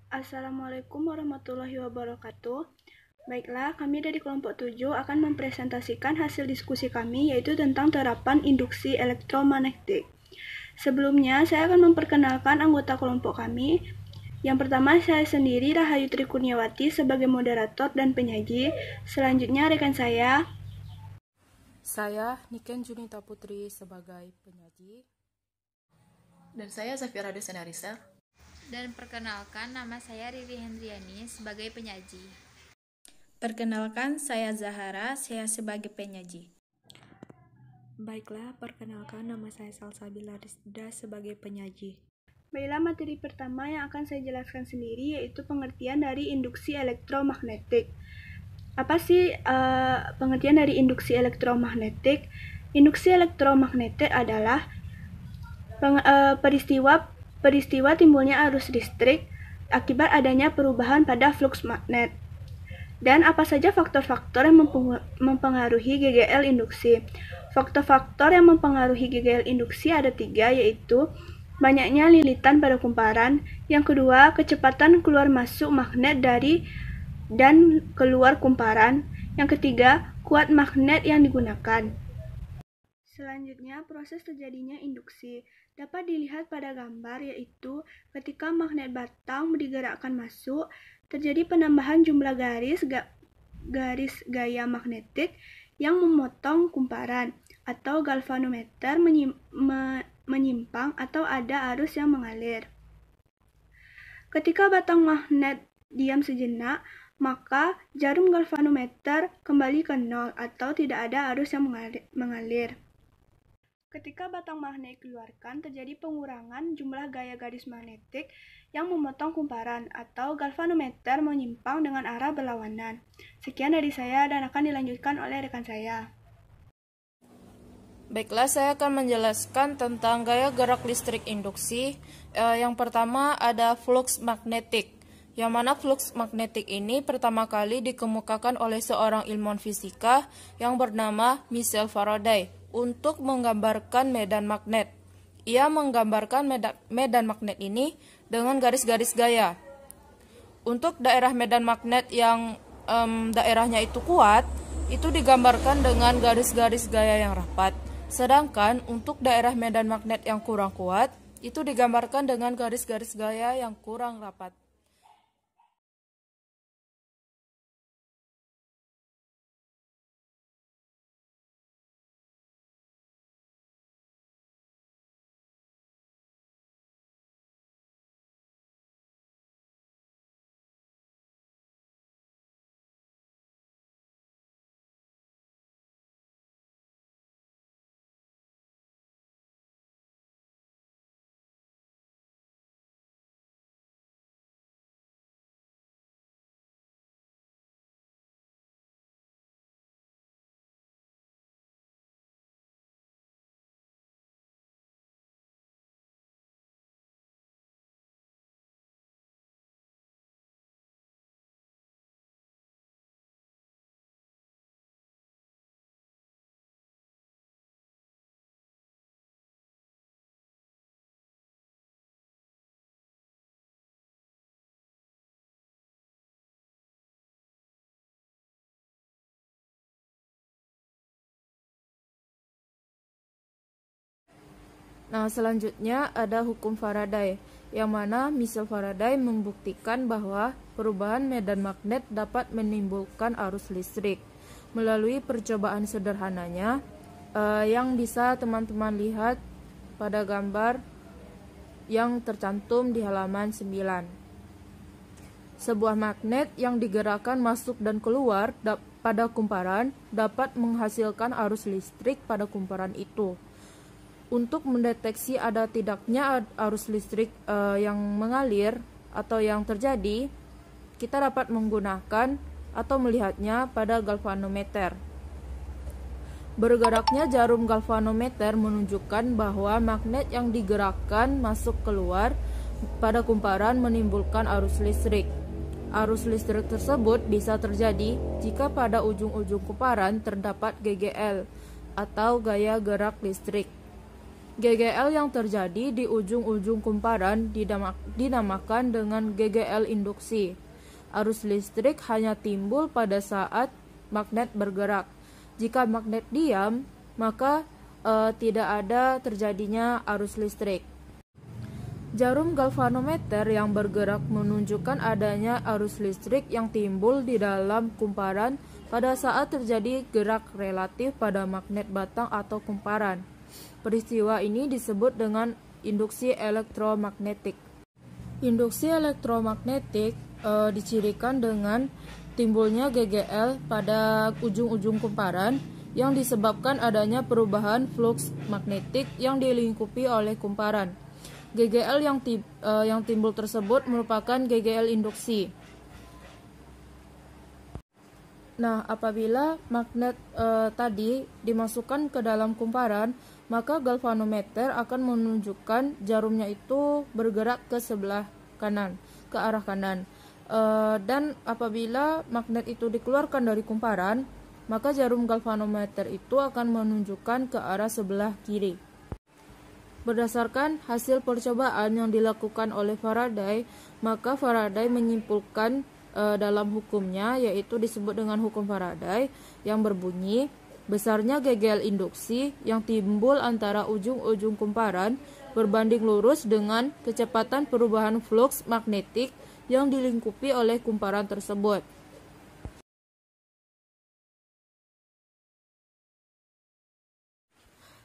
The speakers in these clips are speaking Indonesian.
Assalamualaikum warahmatullahi wabarakatuh. Baiklah, kami dari kelompok 7 akan mempresentasikan hasil diskusi kami yaitu tentang terapan induksi elektromagnetik. Sebelumnya, saya akan memperkenalkan anggota kelompok kami. Yang pertama, saya sendiri Rahayu Trikurniawati sebagai moderator dan penyaji. Selanjutnya, rekan saya Niken Junita Putri sebagai penyaji. Dan saya Zafira Desenarisa. Dan perkenalkan, nama saya Riri Hendriani sebagai penyaji. Perkenalkan, saya Zahara, saya sebagai penyaji. Baiklah, perkenalkan nama saya Salsabila Rizda sebagai penyaji. Baiklah, materi pertama yang akan saya jelaskan sendiri yaitu pengertian dari induksi elektromagnetik. Apa sih pengertian dari induksi elektromagnetik? Induksi elektromagnetik adalah peristiwa timbulnya arus listrik akibat adanya perubahan pada flux magnet. Dan apa saja faktor-faktor yang mempengaruhi GGL induksi? Faktor-faktor yang mempengaruhi GGL induksi ada 3, yaitu banyaknya lilitan pada kumparan, yang kedua kecepatan keluar masuk magnet dari dan keluar kumparan, yang ketiga kuat magnet yang digunakan. Selanjutnya, proses terjadinya induksi dapat dilihat pada gambar, yaitu ketika magnet batang digerakkan masuk, terjadi penambahan jumlah garis gaya magnetik yang memotong kumparan, atau galvanometer menyimpang atau ada arus yang mengalir. Ketika batang magnet diam sejenak, maka jarum galvanometer kembali ke nol atau tidak ada arus yang mengalir. Ketika batang magnet dikeluarkan, terjadi pengurangan jumlah gaya garis magnetik yang memotong kumparan atau galvanometer menyimpang dengan arah berlawanan. Sekian dari saya dan akan dilanjutkan oleh rekan saya. Baiklah, saya akan menjelaskan tentang gaya gerak listrik induksi. Yang pertama ada flux magnetik, yang mana flux magnetik ini pertama kali dikemukakan oleh seorang ilmuwan fisika yang bernama Michael Faraday untuk menggambarkan medan magnet. Ia menggambarkan medan magnet ini dengan garis-garis gaya. Untuk daerah medan magnet yang daerahnya itu kuat, itu digambarkan dengan garis-garis gaya yang rapat. Sedangkan untuk daerah medan magnet yang kurang kuat, itu digambarkan dengan garis-garis gaya yang kurang rapat. Nah, selanjutnya ada hukum Faraday, yang mana Michael Faraday membuktikan bahwa perubahan medan magnet dapat menimbulkan arus listrik melalui percobaan sederhananya yang bisa teman-teman lihat pada gambar yang tercantum di halaman 9. Sebuah magnet yang digerakkan masuk dan keluar pada kumparan dapat menghasilkan arus listrik pada kumparan itu. Untuk mendeteksi ada tidaknya arus listrik yang mengalir atau yang terjadi, kita dapat menggunakan atau melihatnya pada galvanometer. Bergeraknya jarum galvanometer menunjukkan bahwa magnet yang digerakkan masuk keluar pada kumparan menimbulkan arus listrik. Arus listrik tersebut bisa terjadi jika pada ujung-ujung kumparan terdapat GGL atau gaya gerak listrik. GGL yang terjadi di ujung-ujung kumparan dinamakan dengan GGL induksi. Arus listrik hanya timbul pada saat magnet bergerak. Jika magnet diam, maka tidak ada terjadinya arus listrik. Jarum galvanometer yang bergerak menunjukkan adanya arus listrik yang timbul di dalam kumparan pada saat terjadi gerak relatif pada magnet batang atau kumparan. Peristiwa ini disebut dengan induksi elektromagnetik. Induksi elektromagnetik dicirikan dengan timbulnya GGL pada ujung-ujung kumparan yang disebabkan adanya perubahan fluks magnetik yang dilingkupi oleh kumparan. GGL yang timbul tersebut merupakan GGL induksi. Nah, apabila magnet tadi dimasukkan ke dalam kumparan, maka galvanometer akan menunjukkan jarumnya itu bergerak ke sebelah kanan, ke arah kanan. Dan apabila magnet itu dikeluarkan dari kumparan, maka jarum galvanometer itu akan menunjukkan ke arah sebelah kiri. Berdasarkan hasil percobaan yang dilakukan oleh Faraday, maka Faraday menyimpulkan dalam hukumnya, yaitu disebut dengan hukum Faraday, yang berbunyi besarnya GGL induksi yang timbul antara ujung-ujung kumparan berbanding lurus dengan kecepatan perubahan fluks magnetik yang dilingkupi oleh kumparan tersebut.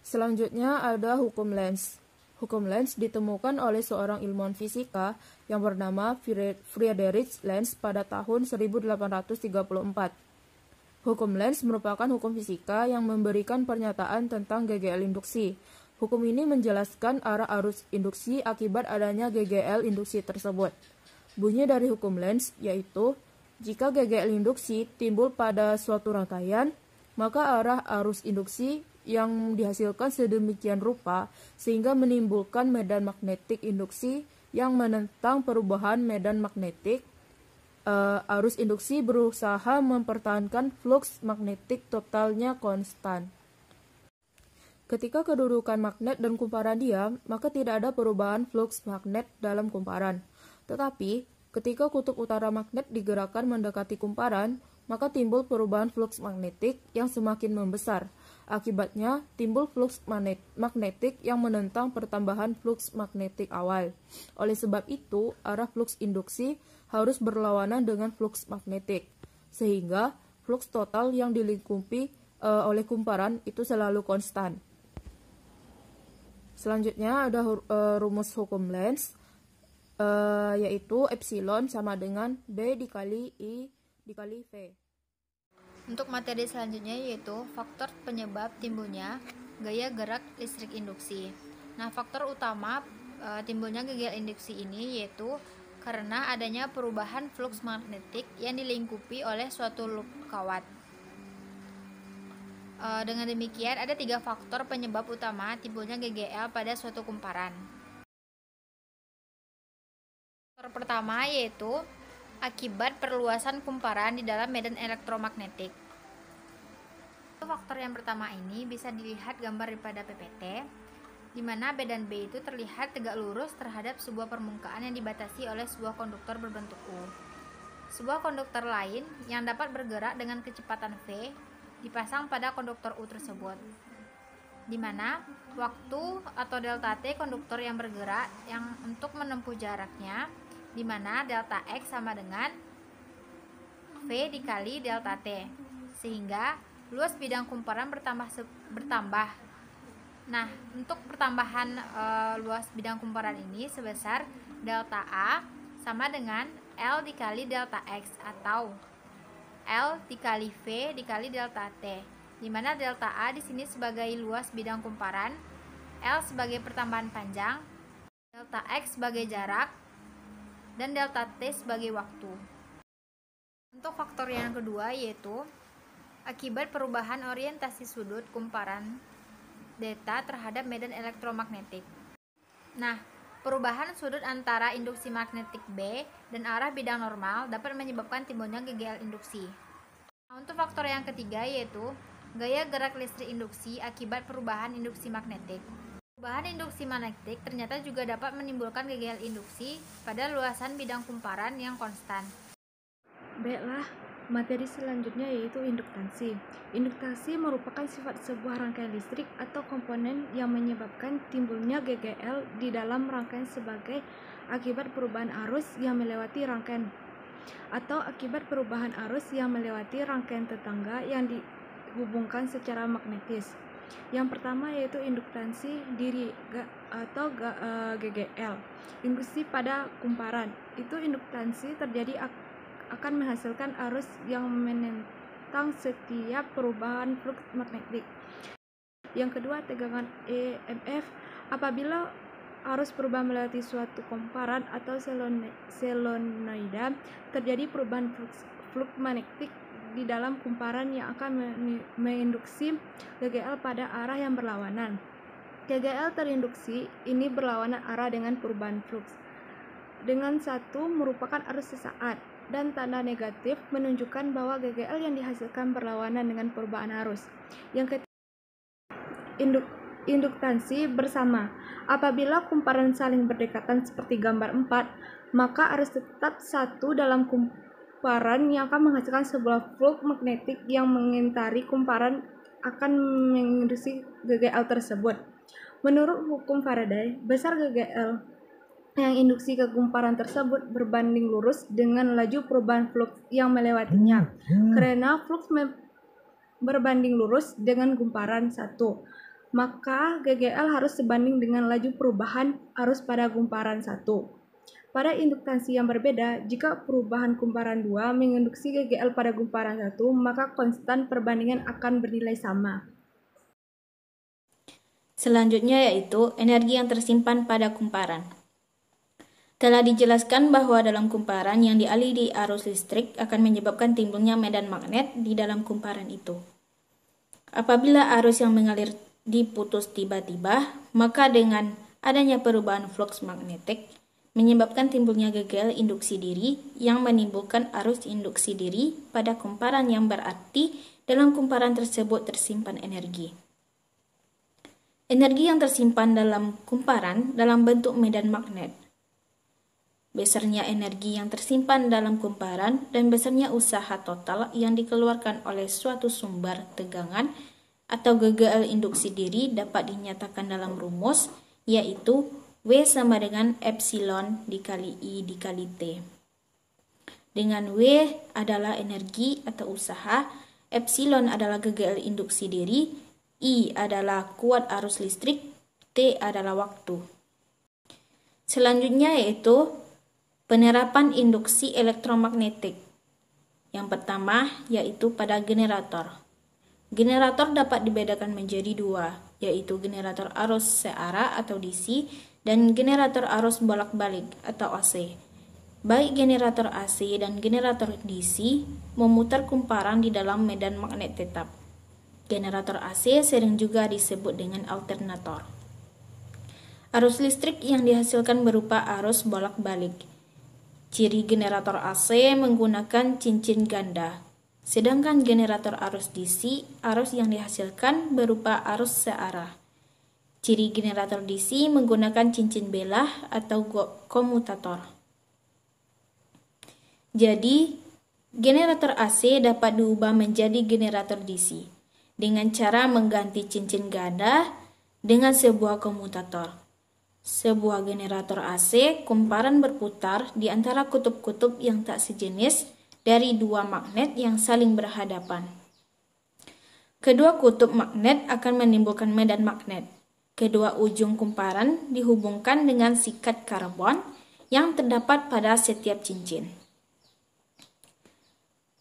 Selanjutnya ada hukum Lenz. Hukum Lenz ditemukan oleh seorang ilmuwan fisika yang bernama Friedrich Lenz pada tahun 1834. Hukum Lenz merupakan hukum fisika yang memberikan pernyataan tentang GGL induksi. Hukum ini menjelaskan arah arus induksi akibat adanya GGL induksi tersebut. Bunyi dari hukum Lenz yaitu, jika GGL induksi timbul pada suatu rangkaian, maka arah arus induksi yang dihasilkan sedemikian rupa sehingga menimbulkan medan magnetik induksi yang menentang perubahan medan magnetik. Arus induksi berusaha mempertahankan fluks magnetik totalnya konstan. Ketika kedudukan magnet dan kumparan diam, maka tidak ada perubahan fluks magnet dalam kumparan. Tetapi, ketika kutub utara magnet digerakkan mendekati kumparan, maka timbul perubahan fluks magnetik yang semakin membesar. Akibatnya, timbul fluks magnetik yang menentang pertambahan fluks magnetik awal. Oleh sebab itu, arah fluks induksi harus berlawanan dengan fluks magnetik, sehingga fluks total yang dilingkupi oleh kumparan itu selalu konstan. Selanjutnya ada rumus hukum Lenz, yaitu epsilon sama dengan B dikali I dikali V. Untuk materi selanjutnya yaitu faktor penyebab timbulnya gaya gerak listrik induksi. Nah, faktor utama timbulnya GGL induksi ini yaitu karena adanya perubahan fluks magnetik yang dilingkupi oleh suatu loop kawat. Dengan demikian, ada 3 faktor penyebab utama timbulnya GGL pada suatu kumparan. Faktor pertama yaitu akibat perluasan kumparan di dalam medan elektromagnetik. Faktor yang pertama ini bisa dilihat gambar daripada PPT, di mana B dan B itu terlihat tegak lurus terhadap sebuah permukaan yang dibatasi oleh sebuah konduktor berbentuk U. Sebuah konduktor lain yang dapat bergerak dengan kecepatan V dipasang pada konduktor U tersebut, di mana waktu atau delta T konduktor yang bergerak yang untuk menempuh jaraknya, di mana delta X sama dengan V dikali delta T, sehingga luas bidang kumparan bertambah. Nah, untuk pertambahan luas bidang kumparan ini sebesar delta A sama dengan L dikali delta X atau L dikali V dikali delta T, di mana delta A di sini sebagai luas bidang kumparan, L sebagai pertambahan panjang, delta X sebagai jarak, dan delta T sebagai waktu. Untuk faktor yang kedua yaitu akibat perubahan orientasi sudut kumparan delta terhadap medan elektromagnetik. Nah, perubahan sudut antara induksi magnetik B dan arah bidang normal dapat menyebabkan timbulnya GGL induksi. Nah, untuk faktor yang ketiga yaitu gaya gerak listrik induksi akibat perubahan induksi magnetik. Perubahan induksi magnetik ternyata juga dapat menimbulkan GGL induksi pada luasan bidang kumparan yang konstan. Baiklah, materi selanjutnya yaitu induktansi. Induktansi merupakan sifat sebuah rangkaian listrik atau komponen yang menyebabkan timbulnya GGL di dalam rangkaian sebagai akibat perubahan arus yang melewati rangkaian atau akibat perubahan arus yang melewati rangkaian tetangga yang dihubungkan secara magnetis. Yang pertama yaitu induktansi diri atau GGL. Induksi pada kumparan. Itu induktansi terjadi akan menghasilkan arus yang menentang setiap perubahan flux magnetik. Yang kedua, tegangan EMF. Apabila arus perubahan melewati suatu kumparan atau solenoida, terjadi perubahan flux magnetik di dalam kumparan yang akan menginduksi GGL pada arah yang berlawanan. GGL terinduksi ini berlawanan arah dengan perubahan flux. Dengan satu merupakan arus sesaat dan tanda negatif menunjukkan bahwa GGL yang dihasilkan berlawanan dengan perubahan arus. Yang ketiga, induktansi bersama. Apabila kumparan saling berdekatan seperti gambar 4, maka arus tetap satu dalam kumparan yang akan menghasilkan sebuah flux magnetik yang mengitari kumparan akan menginduksi GGL tersebut. Menurut hukum Faraday, besar GGL yang induksi ke kumparan tersebut berbanding lurus dengan laju perubahan flux yang melewatinya. Karena flux berbanding lurus dengan kumparan satu, maka GGL harus sebanding dengan laju perubahan arus pada kumparan satu. Pada induktansi yang berbeda, jika perubahan kumparan 2 menginduksi GGL pada kumparan 1, maka konstan perbandingan akan bernilai sama. Selanjutnya yaitu energi yang tersimpan pada kumparan. Telah dijelaskan bahwa dalam kumparan yang dialiri arus listrik akan menyebabkan timbulnya medan magnet di dalam kumparan itu. Apabila arus yang mengalir diputus tiba-tiba, maka dengan adanya perubahan flux magnetik menyebabkan timbulnya GGL induksi diri yang menimbulkan arus induksi diri pada kumparan yang berarti dalam kumparan tersebut tersimpan energi. Energi yang tersimpan dalam kumparan dalam bentuk medan magnet. Besarnya energi yang tersimpan dalam kumparan dan besarnya usaha total yang dikeluarkan oleh suatu sumber tegangan atau GGL induksi diri dapat dinyatakan dalam rumus, yaitu W sama dengan epsilon dikali I dikali T. Dengan W adalah energi atau usaha, epsilon adalah GGL induksi diri, I adalah kuat arus listrik, T adalah waktu. Selanjutnya yaitu penerapan induksi elektromagnetik. Yang pertama yaitu pada generator. Generator dapat dibedakan menjadi dua, yaitu generator arus searah atau DC dan generator arus bolak-balik atau AC. Baik generator AC dan generator DC memutar kumparan di dalam medan magnet tetap. Generator AC sering juga disebut dengan alternator. Arus listrik yang dihasilkan berupa arus bolak-balik. Ciri generator AC menggunakan cincin ganda. Sedangkan generator arus DC, arus yang dihasilkan berupa arus searah. Ciri generator DC menggunakan cincin belah atau komutator. Jadi, generator AC dapat diubah menjadi generator DC dengan cara mengganti cincin ganda dengan sebuah komutator. Sebuah generator AC, kumparan berputar di antara kutub-kutub yang tak sejenis dari dua magnet yang saling berhadapan. Kedua kutub magnet akan menimbulkan medan magnet. Kedua ujung kumparan dihubungkan dengan sikat karbon yang terdapat pada setiap cincin.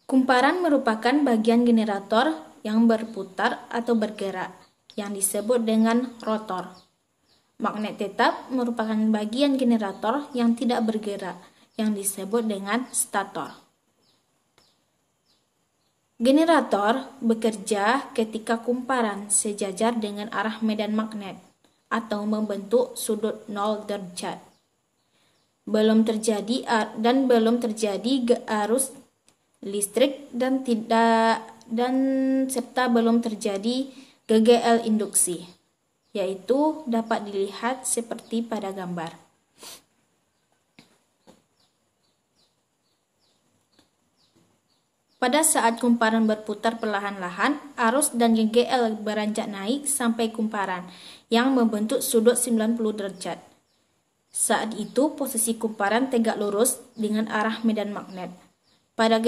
Kumparan merupakan bagian generator yang berputar atau bergerak, yang disebut dengan rotor. Magnet tetap merupakan bagian generator yang tidak bergerak, yang disebut dengan stator. Generator bekerja ketika kumparan sejajar dengan arah medan magnet atau membentuk sudut 0 derajat. Belum terjadi arus listrik dan serta belum terjadi GGL induksi. yaitu dapat dilihat seperti pada gambar. Pada saat kumparan berputar perlahan-lahan, arus dan GGL beranjak naik sampai kumparan yang membentuk sudut 90 derajat. Saat itu posisi kumparan tegak lurus dengan arah medan magnet. Pada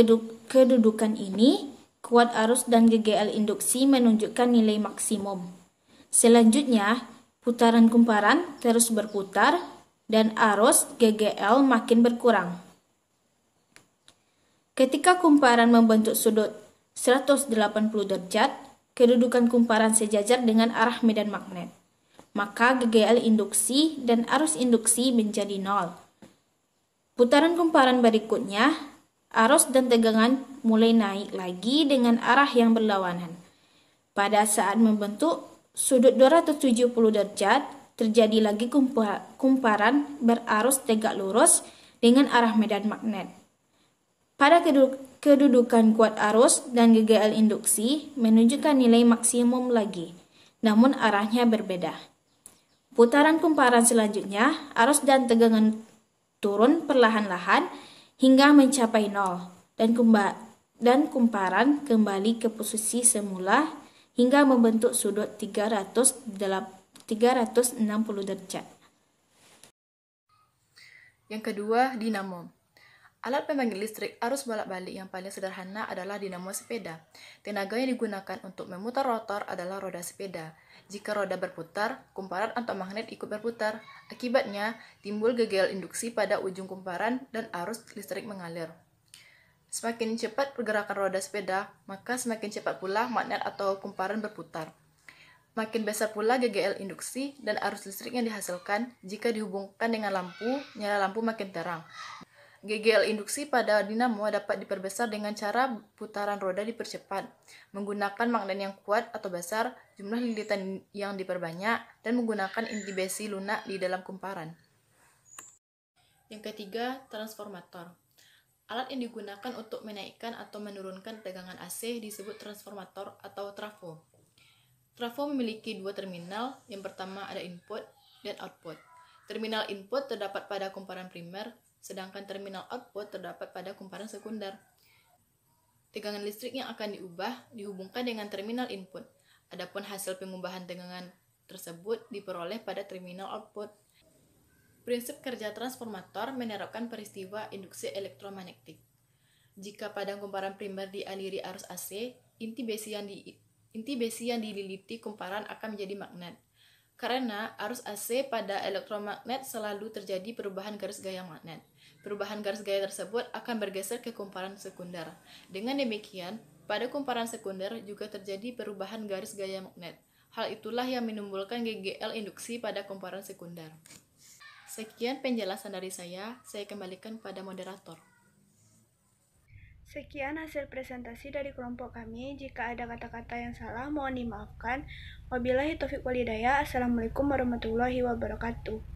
kedudukan ini, kuat arus dan GGL induksi menunjukkan nilai maksimum. Selanjutnya, putaran kumparan terus berputar dan arus GGL makin berkurang. Ketika kumparan membentuk sudut 180 derajat, kedudukan kumparan sejajar dengan arah medan magnet. Maka GGL induksi dan arus induksi menjadi nol. Putaran kumparan berikutnya, arus dan tegangan mulai naik lagi dengan arah yang berlawanan. Pada saat membentuk sudut 270 derajat, terjadi lagi kumparan berarus tegak lurus dengan arah medan magnet. Pada kedudukan kuat arus dan GGL induksi menunjukkan nilai maksimum lagi, namun arahnya berbeda. Putaran kumparan selanjutnya, arus dan tegangan turun perlahan-lahan hingga mencapai nol, dan kumparan kembali ke posisi semula hingga membentuk sudut 360 derajat. Yang kedua, dinamo. Alat pembangkit listrik arus bolak-balik yang paling sederhana adalah dinamo sepeda. Tenaga yang digunakan untuk memutar rotor adalah roda sepeda. Jika roda berputar, kumparan atau magnet ikut berputar. Akibatnya, timbul GGL induksi pada ujung kumparan dan arus listrik mengalir. Semakin cepat pergerakan roda sepeda, maka semakin cepat pula magnet atau kumparan berputar. Makin besar pula GGL induksi dan arus listrik yang dihasilkan jika dihubungkan dengan lampu, nyala lampu makin terang. GGL induksi pada dinamo dapat diperbesar dengan cara putaran roda dipercepat, menggunakan magnet yang kuat atau besar, jumlah lilitan yang diperbanyak, dan menggunakan inti besi lunak di dalam kumparan. Yang ketiga, transformator. Alat yang digunakan untuk menaikkan atau menurunkan tegangan AC disebut transformator atau trafo. Trafo memiliki dua terminal, yang pertama ada input dan output. Terminal input terdapat pada kumparan primer, sedangkan terminal output terdapat pada kumparan sekunder. Tegangan listrik yang akan diubah dihubungkan dengan terminal input, adapun hasil pengubahan tegangan tersebut diperoleh pada terminal output. Prinsip kerja transformator menerapkan peristiwa induksi elektromagnetik. Jika pada kumparan primer dialiri arus AC, inti besi yang dililiti kumparan akan menjadi magnet. Karena arus AC pada elektromagnet selalu terjadi perubahan garis gaya magnet. Perubahan garis gaya tersebut akan bergeser ke kumparan sekunder. Dengan demikian, pada kumparan sekunder juga terjadi perubahan garis gaya magnet. Hal itulah yang menimbulkan GGL induksi pada kumparan sekunder. Sekian penjelasan dari saya kembalikan pada moderator. Sekian hasil presentasi dari kelompok kami. Jika ada kata-kata yang salah, mohon dimaafkan. Wabillahi taufiq walhidayah. Assalamualaikum warahmatullahi wabarakatuh.